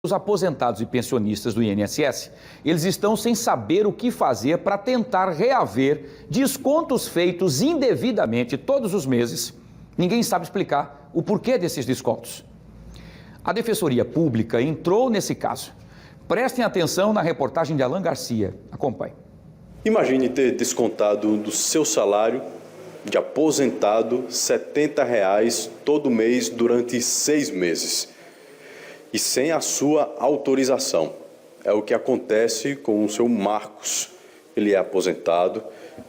Os aposentados e pensionistas do INSS, eles estão sem saber o que fazer para tentar reaver descontos feitos indevidamente todos os meses. Ninguém sabe explicar o porquê desses descontos. A Defensoria Pública entrou nesse caso. Prestem atenção na reportagem de Alan Garcia. Acompanhe. Imagine ter descontado do seu salário de aposentado R$ 70 todo mês durante 6 meses. E sem a sua autorização. É o que acontece com o seu Marcos. Ele é aposentado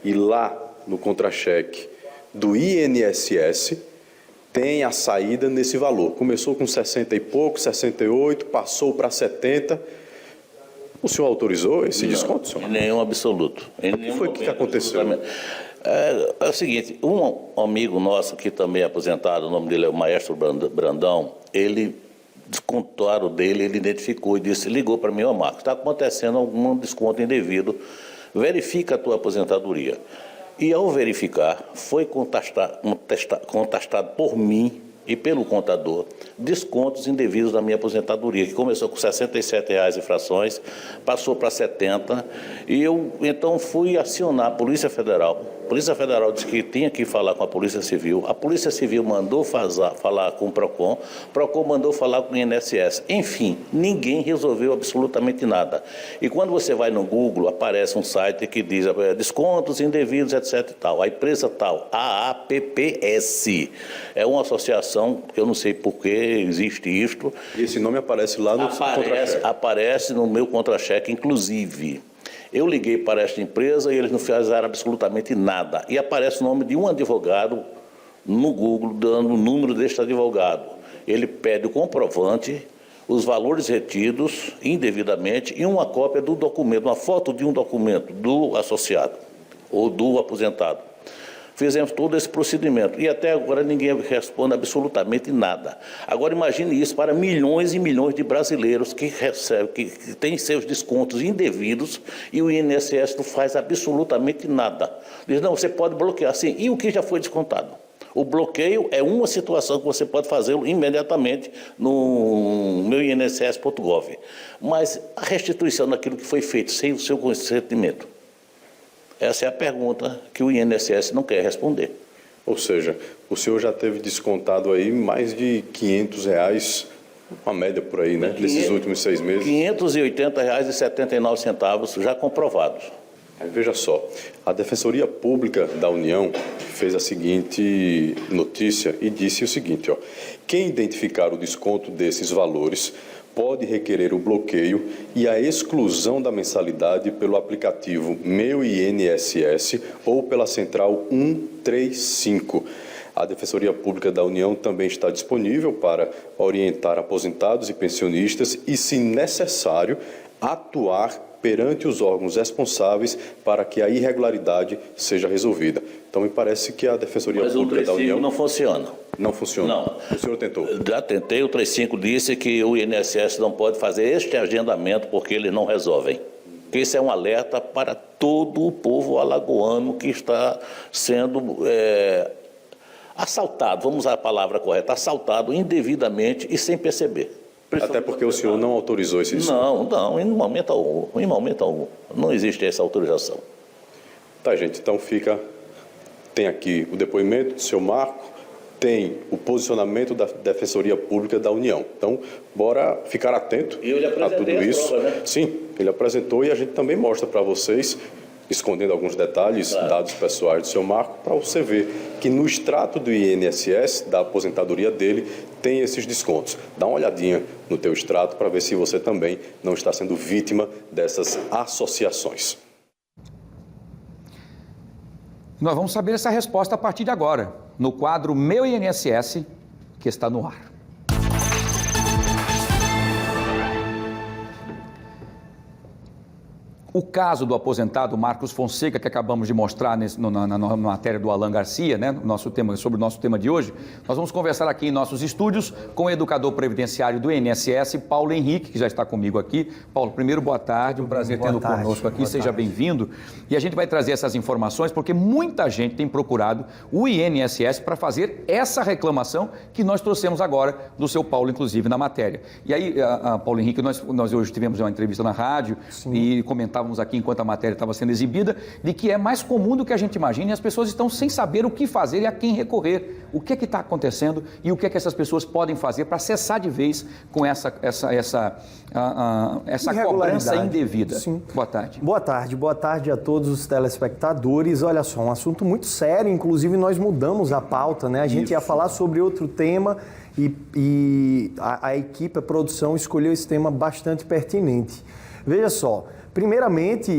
e lá no contra-cheque do INSS tem a saída nesse valor. Começou com 60 e pouco, 68, passou para 70. O senhor autorizou esse desconto, senhor? Em nenhum absoluto. O que foi que aconteceu? É o seguinte, um amigo nosso que também é aposentado, o nome dele é o Maestro Brandão, ele descontaram dele, ele identificou e disse, ligou para mim, Marcos, está acontecendo algum desconto indevido, verifica a tua aposentadoria. E ao verificar, foi contestado por mim e pelo contador descontos indevidos da minha aposentadoria, que começou com R$ 67 e frações, passou para 70, e eu então fui acionar a Polícia Federal. A Polícia Federal disse que tinha que falar com a Polícia Civil mandou falar com o PROCON mandou falar com o INSS. Enfim, ninguém resolveu absolutamente nada. E quando você vai no Google, aparece um site que diz descontos indevidos, etc. e tal. A empresa tal, AAPPS, é uma associação que eu não sei por que existe isto. E esse nome aparece lá no contra-cheque? Aparece no meu contra-cheque, inclusive. Eu liguei para esta empresa e eles não fizeram absolutamente nada. E aparece o nome de um advogado no Google, dando o número deste advogado. Ele pede o comprovante, os valores retidos indevidamente e uma cópia do documento, uma foto de um documento do associado ou do aposentado. Fizemos todo esse procedimento e até agora ninguém responde absolutamente nada. Agora imagine isso para milhões e milhões de brasileiros que recebem, que têm seus descontos indevidos e o INSS não faz absolutamente nada. Diz, não, você pode bloquear. Sim, e o que já foi descontado? O bloqueio é uma situação que você pode fazê-lo imediatamente no meu INSS.gov. Mas a restituição daquilo que foi feito sem o seu consentimento? Essa é a pergunta que o INSS não quer responder. Ou seja, o senhor já teve descontado aí mais de R$ 500, uma média por aí, né? Nesses últimos 6 meses. R$ 580,79 já comprovados. Veja só, a Defensoria Pública da União fez a seguinte notícia e disse o seguinte, quem identificar o desconto desses valores pode requerer o bloqueio e a exclusão da mensalidade pelo aplicativo Meu INSS ou pela Central 135. A Defensoria Pública da União também está disponível para orientar aposentados e pensionistas e, se necessário, atuar perante os órgãos responsáveis para que a irregularidade seja resolvida. Então, me parece que a Defensoria Pública da União... não funciona. Não funciona? Não. O senhor tentou? Já tentei, o 35 disse que o INSS não pode fazer este agendamento porque eles não resolvem. Esse é um alerta para todo o povo alagoano que está sendo assaltado, vamos usar a palavra correta, assaltado indevidamente e sem perceber. Até porque o senhor não autorizou esse desconto. Não, em momento algum. Não existe essa autorização. Tá, gente, então tem aqui o depoimento do seu Marco, tem o posicionamento da Defensoria Pública da União. Então, bora ficar atento a tudo isso. Prova, né? Sim, ele apresentou e a gente também mostra para vocês, escondendo alguns detalhes, dados pessoais do seu Marco, para você ver que no extrato do INSS, da aposentadoria dele, tem esses descontos. Dá uma olhadinha no teu extrato para ver se você também não está sendo vítima dessas associações. Nós vamos saber essa resposta a partir de agora, no quadro Meu INSS, que está no ar. O caso do aposentado Marcos Fonseca, que acabamos de mostrar na matéria do Alan Garcia, né, sobre o nosso tema de hoje, nós vamos conversar aqui em nossos estúdios com o educador previdenciário do INSS, Paulo Henrique, que já está comigo aqui. Paulo, primeiro, boa tarde, um prazer tê-lo conosco aqui, seja bem-vindo. E a gente vai trazer essas informações porque muita gente tem procurado o INSS para fazer essa reclamação que nós trouxemos agora do seu Paulo, inclusive, na matéria. E aí, Paulo Henrique, nós hoje tivemos uma entrevista na rádio. Sim. E comentávamos aqui, enquanto a matéria estava sendo exibida, de que é mais comum do que a gente imagina e as pessoas estão sem saber o que fazer e a quem recorrer. O que é que está acontecendo e o que é que essas pessoas podem fazer para cessar de vez com essa cobrança indevida. Sim. Boa tarde. Boa tarde a todos os telespectadores. Olha só, um assunto muito sério, inclusive nós mudamos a pauta, né? A gente ia falar sobre outro tema e a equipe, a produção, escolheu esse tema bastante pertinente. Veja só, primeiramente,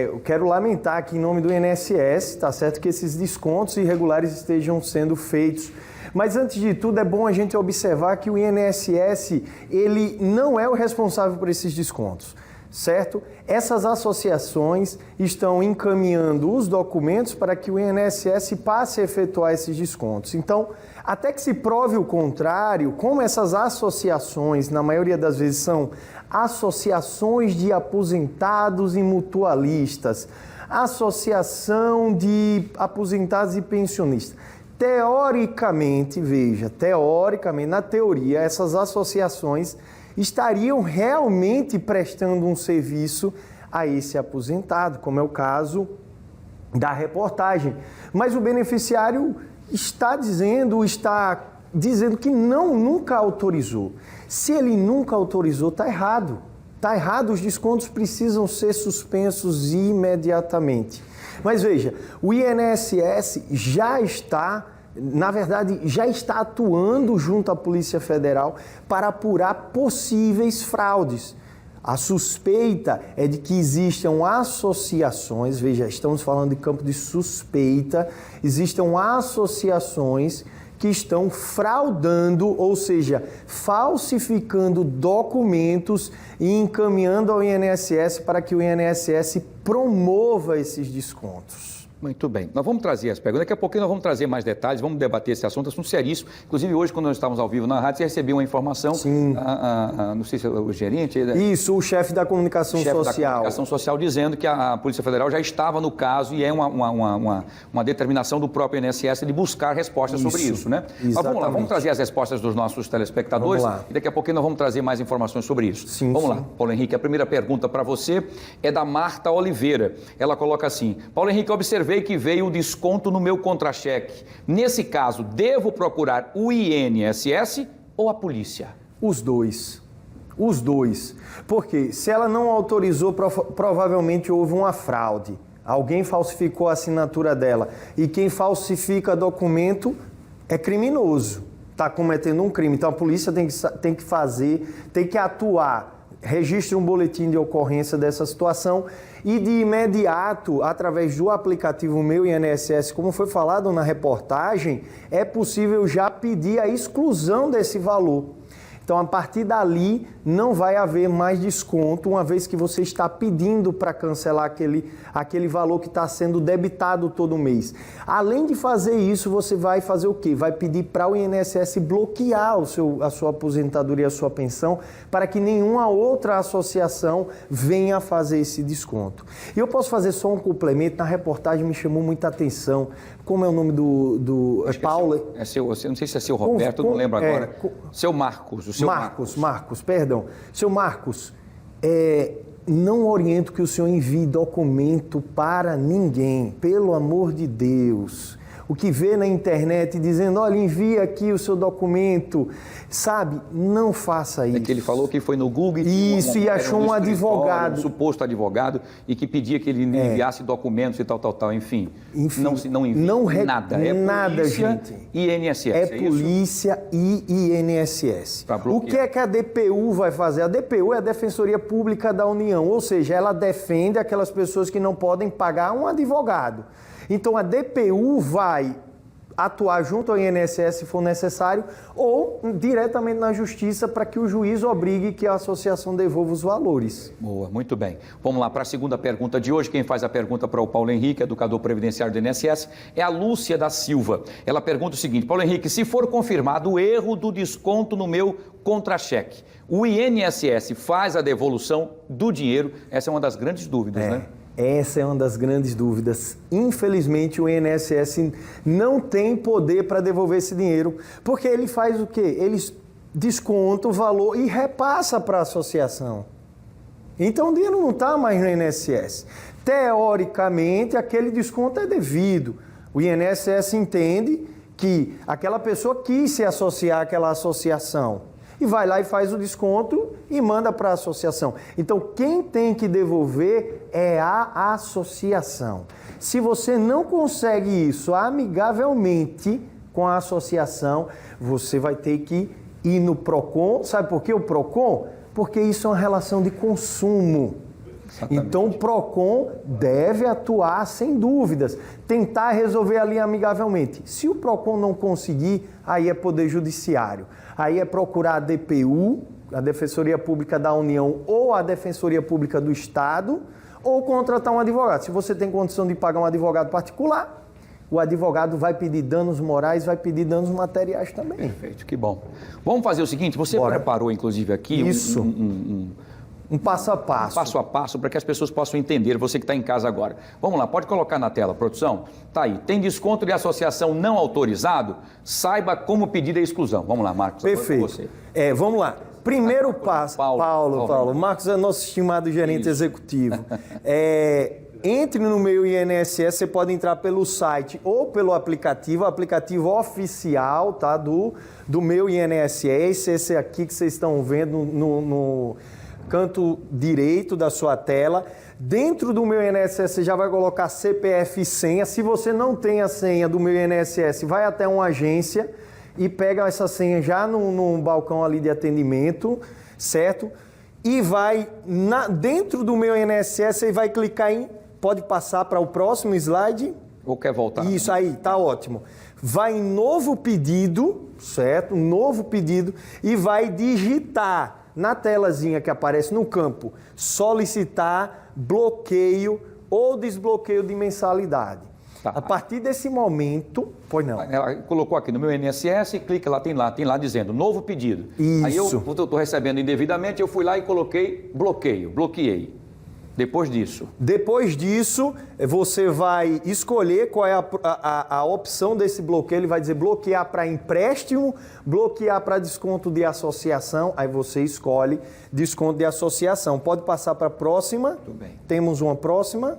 eu quero lamentar aqui em nome do INSS, tá certo, que esses descontos irregulares estejam sendo feitos. Mas antes de tudo, é bom a gente observar que o INSS, ele não é o responsável por esses descontos, certo? Essas associações estão encaminhando os documentos para que o INSS passe a efetuar esses descontos. Então, até que se prove o contrário, como essas associações, na maioria das vezes, são associações de aposentados e mutualistas, associação de aposentados e pensionistas. Teoricamente, na teoria, essas associações estariam realmente prestando um serviço a esse aposentado, como é o caso da reportagem. Mas o beneficiário está dizendo que nunca autorizou. Se ele nunca autorizou, está errado. Está errado, os descontos precisam ser suspensos imediatamente. Mas veja, o INSS já está atuando junto à Polícia Federal para apurar possíveis fraudes. A suspeita é de que existam associações, veja, estamos falando de campo de suspeita, existam associações que estão fraudando, ou seja, falsificando documentos e encaminhando ao INSS para que o INSS promova esses descontos. Muito bem. Nós vamos trazer as perguntas. Daqui a pouquinho nós vamos trazer mais detalhes, vamos debater esse assunto seríssimo. Inclusive, hoje, quando nós estávamos ao vivo na rádio, você recebeu uma informação. Sim. Não sei se é o gerente. Isso, o chefe da comunicação social. Da comunicação social, dizendo que a Polícia Federal já estava no caso e é uma determinação do próprio INSS de buscar respostas sobre isso, né? Mas vamos lá, vamos trazer as respostas dos nossos telespectadores e daqui a pouquinho nós vamos trazer mais informações sobre isso. Sim, vamos lá, Paulo Henrique, a primeira pergunta para você é da Marta Oliveira. Ela coloca assim: Paulo Henrique, observei que veio o desconto no meu contra-cheque. Nesse caso, devo procurar o INSS ou a polícia? Os dois. Porque se ela não autorizou, provavelmente houve uma fraude. Alguém falsificou a assinatura dela. E quem falsifica documento é criminoso. Está cometendo um crime. Então a polícia tem que atuar. Registre um boletim de ocorrência dessa situação e de imediato, através do aplicativo Meu INSS, como foi falado na reportagem, é possível já pedir a exclusão desse valor. Então, a partir dali, não vai haver mais desconto, uma vez que você está pedindo para cancelar aquele valor que está sendo debitado todo mês. Além de fazer isso, você vai fazer o quê? Vai pedir para o INSS bloquear a sua aposentadoria, a sua pensão, para que nenhuma outra associação venha fazer esse desconto. E eu posso fazer só um complemento, na reportagem me chamou muita atenção. Como é o nome do Paulo? Não sei se é seu Roberto, não lembro agora. Seu Marcos. Marcos, perdão. Seu Marcos, não oriento que o senhor envie documento para ninguém, pelo amor de Deus. O que vê na internet dizendo, olha, envia aqui o seu documento, sabe? Não faça isso. É que ele falou que foi no Google e achou um advogado. Um suposto advogado, e que pedia que ele enviasse documentos e tal, enfim. Não envia nada. Nada, polícia gente. E INSS. É polícia e INSS. O que é que a DPU vai fazer? A DPU é a Defensoria Pública da União, ou seja, ela defende aquelas pessoas que não podem pagar um advogado. Então, a DPU vai atuar junto ao INSS se for necessário ou diretamente na justiça para que o juiz obrigue que a associação devolva os valores. Boa, muito bem. Vamos lá para a segunda pergunta de hoje. Quem faz a pergunta para o Paulo Henrique, educador previdenciário do INSS, é a Lúcia da Silva. Ela pergunta o seguinte: Paulo Henrique, se for confirmado o erro do desconto no meu contra-cheque, o INSS faz a devolução do dinheiro? Essa é uma das grandes dúvidas, né? Essa é uma das grandes dúvidas. Infelizmente, o INSS não tem poder para devolver esse dinheiro, porque ele faz o quê? Ele desconta o valor e repassa para a associação. Então, o dinheiro não está mais no INSS. Teoricamente, aquele desconto é devido. O INSS entende que aquela pessoa quis se associar àquela associação e vai lá e faz o desconto e manda para a associação. Então, quem tem que devolver é a associação. Se você não consegue isso amigavelmente com a associação, você vai ter que ir no PROCON. Sabe por que o PROCON? Porque isso é uma relação de consumo. Exatamente. Então, o PROCON deve atuar sem dúvidas, tentar resolver ali amigavelmente. Se o PROCON não conseguir, aí é Poder Judiciário. Aí é procurar a DPU, a Defensoria Pública da União ou a Defensoria Pública do Estado, ou contratar um advogado. Se você tem condição de pagar um advogado particular, o advogado vai pedir danos morais, vai pedir danos materiais também. Perfeito, que bom. Vamos fazer o seguinte, você preparou inclusive aqui um passo a passo. Um passo a passo para que as pessoas possam entender, você que está em casa agora. Vamos lá, pode colocar na tela, produção. Tá aí, tem desconto de associação não autorizado? Saiba como pedir a exclusão. Vamos lá, Marcos. Perfeito. Você. Vamos lá. Primeiro passo, Paulo. Marcos é nosso estimado gerente executivo. Entre no meu INSS, você pode entrar pelo site ou pelo aplicativo, o aplicativo oficial, tá, do meu INSS, esse aqui que vocês estão vendo no canto direito da sua tela. Dentro do meu INSS você já vai colocar CPF e senha. Se você não tem a senha do meu INSS, vai até uma agência e pega essa senha já no balcão ali de atendimento, certo? E vai dentro do meu INSS e vai clicar em... Pode passar para o próximo slide. Ou quer voltar? Isso aí, tá ótimo. Vai em novo pedido, certo? Novo pedido e vai digitar na telazinha que aparece no campo, solicitar bloqueio ou desbloqueio de mensalidade. Tá. A partir desse momento, pois não. Ela colocou aqui no meu INSS, clica lá, tem lá dizendo novo pedido. Isso. Aí eu estou recebendo indevidamente, eu fui lá e coloquei bloqueei. Depois disso, você vai escolher qual é a opção desse bloqueio. Ele vai dizer bloquear para empréstimo, bloquear para desconto de associação. Aí você escolhe desconto de associação. Pode passar para a próxima. Tudo bem. Temos uma próxima.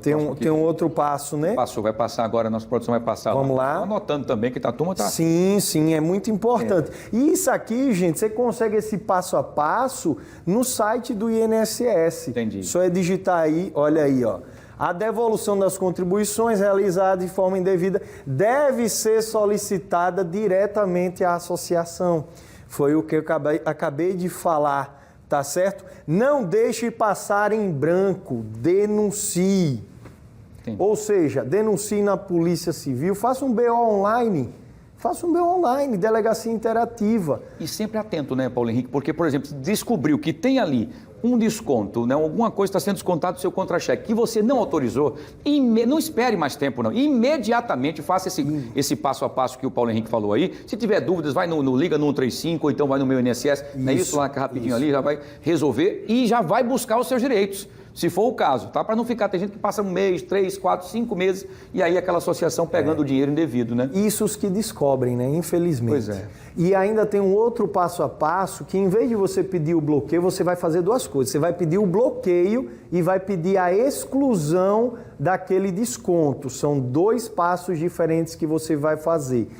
Tem um outro passo, né? Passou, vai passar agora, a nossa produção vai passar. Vamos lá. Anotando também que a turma está... Sim, é muito importante. E isso aqui, gente, você consegue esse passo a passo no site do INSS. Entendi. Só é digitar aí, olha aí, ó. A devolução das contribuições realizada de forma indevida deve ser solicitada diretamente à associação. Foi o que eu acabei de falar. Tá certo? Não deixe passar em branco, denuncie. Entendi. Ou seja, denuncie na Polícia Civil, faça um BO online. Delegacia interativa. E sempre atento, né, Paulo Henrique? Porque, por exemplo, descobriu que tem ali um desconto, né, alguma coisa está sendo descontada do seu contra-cheque que você não autorizou, não espere mais tempo, não. Imediatamente faça esse passo a passo que o Paulo Henrique falou aí. Se tiver dúvidas, vai no Liga no 135 ou então vai no meu INSS, não é isso lá rapidinho ali, já vai resolver e já vai buscar os seus direitos. Se for o caso, tá? Para não ficar, tem gente que passa 1 mês, 3, 4, 5 meses e aí aquela associação pegando o dinheiro indevido, né? Isso os que descobrem, né? Infelizmente. Pois é. E ainda tem um outro passo a passo que, em vez de você pedir o bloqueio, você vai fazer duas coisas. Você vai pedir o bloqueio e vai pedir a exclusão daquele desconto. São 2 passos diferentes que você vai fazer.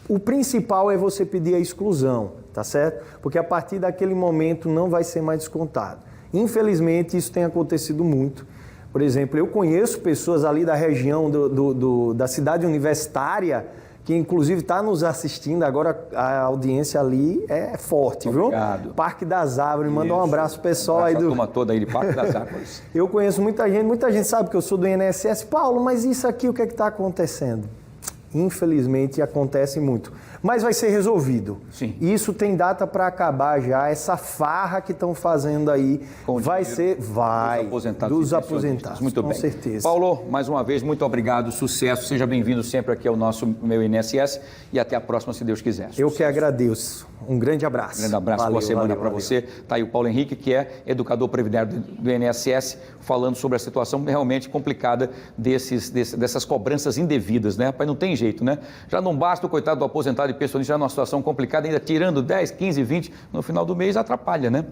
O principal é você pedir a exclusão, tá certo? Porque a partir daquele momento não vai ser mais descontado. Infelizmente, isso tem acontecido muito. Por exemplo, eu conheço pessoas ali da região da cidade universitária, que inclusive está nos assistindo, agora a audiência ali é forte, Obrigado. Viu? Parque das Árvores, manda um abraço pessoal aí do... A turma toda aí de Parque das Árvores. Eu conheço muita gente sabe que eu sou do INSS. Paulo, mas isso aqui, o que é que está acontecendo? Infelizmente acontece muito. Mas vai ser resolvido. Sim. Isso tem data para acabar já. Essa farra que estão fazendo aí vai ser... Vai. Dos aposentados. Muito bem. Com certeza. Paulo, mais uma vez, muito obrigado. Sucesso. Seja bem-vindo sempre aqui ao nosso Meu INSS. E até a próxima, se Deus quiser. Eu que agradeço. Um grande abraço. Um grande abraço, boa semana para você. Está aí o Paulo Henrique, que é educador previdenciário do INSS, falando sobre a situação realmente complicada dessas cobranças indevidas, né? Rapaz, não tem jeito, né? Já não basta o coitado do aposentado e pensionista já numa situação complicada, ainda tirando 10, 15, 20, no final do mês atrapalha, né?